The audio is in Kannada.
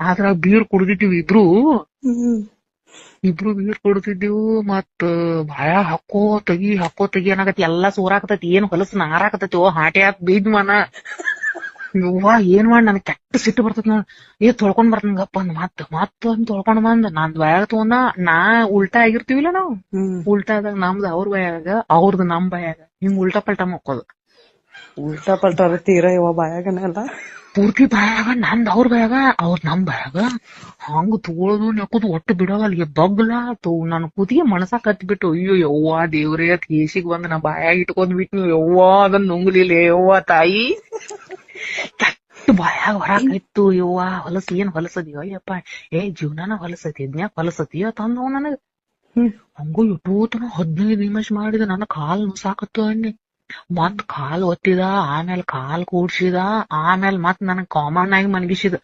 ಆದ್ರ ಬೀರ್ ಕುಡ್ದಿಟ್ಟಿವಿ ಇಬ್ರು ಹ್ಮ್ ಇಬ್ರು ಬೀರ್ ಕುಡ್ತಿದ್ದೀವು ಮತ್ ಭಯ ಹಾಕೋ ತೆಗಿ ಏನಾಗತಿ ಎಲ್ಲಾ ಸೋರಾಕತೈತಿ ಏನ್ ಹೊಲಸ್ ನಾರಾಕತೈತಿ ಹಾಟೆ ಹಾಕ್ ಬೀದ್ ಮನ ಯವ್ವಾ ಏನ್ ಮಾಡಿ ನನ್ ಕೆಟ್ಟ ಸಿಟ್ಟು ಬರ್ತೈತಿ ನೋಡ್ ತೊಳ್ಕೊಂಡ್ ಬರ್ತಂಗಪ್ಪ ಅಂದ್ ಮತ್ತ ತೊಳ್ಕೊಂಡ್ ಬಂದ್ ನಂದ್ ಬಾಯಾಗ ತಗೊಂಡ ನಾ ಉಲ್ಟಾ ಆಗಿರ್ತೀವಿಲ್ಲ ನಾವು ಉಲ್ಟಾ ಆದಾಗ ನಮ್ದು ಅವ್ರ ಬಾಯಾಗ ಅವ್ರದ್ದು ನಮ್ ಬಾಯಾಗ ಹಿಂಗ್ ಉಲ್ಟಾ ಪಲ್ಟಾ ಮಕ್ಕೋದು ಉಲ್ಟಾ ಪಲ್ಟಾ ತೀರ ಇವ ಬಾಯಾಗನ ಅಲ್ಲ ಪೂರ್ತಿ ಬಾಯಾಗ ನಂದ್ ಅವ್ರ ಬಾಯಾಗ ಅವ್ರ ನಮ್ ಬಾಯಾಗ ಹಂಗ ತಗೊಳೋದು ನೆಕೋದು ಒಟ್ಟು ಬಿಡೋಲ್ಲ ಅಲ್ಲಿಗೆ ಬಗ್ಲ ನನ್ ಕುದಿಗೆ ಮಣಸ ಕತ್ಬಿಟ್ಟು ಅಯ್ಯೋ ಯವ್ವಾ ದೇವ್ರೇ ಅತ್ ಹೇಸಿಗ್ ಬಂದ್ ನಾ ಬಾಯಾಗ ಇಟ್ಕೊಂಡ್ ಬಿಟ್ಟು ಯವ್ವಾ ಅದನ್ ನುಂಗ್ಲಿಲ್ಲ ಯವ್ವಾ ತಾಯಿ ಕೆಟ್ಟ ಬಾಯಾಗ ಹೊರಾಕೈತು ಯವ್ವಾ ಹೊಲಸ್ ಏನ್ ಹೊಲಸದಿಯೋ ಅಯ್ಯಪ್ಪ ಜೀವನಾನ ಹೊಲಸತಿ ಇದ್ನ್ಯಾಕ್ ಹೊಲಸತಿ ತಂದವ್ ನನಗ್ ಹಂಗು ಇಟ್ಟೂತನ 15 ನಿಮಿಷ ಮಾಡಿದ ನನ್ನ ಕಾಲ್ ನುಸಾಕತ್ತು ಅನ್ನಿ ಮತ್ ಕಾಲ್ ಒತ್ತಿದ ಆಮೇಲೆ ಕಾಲ್ ಕೂಡ್ಸಿದ ಆಮೇಲೆ ಮತ್ ನನಗ್ ಕಾಮನ್ ಆಗಿ ಮನ್ಗಿಸಿದ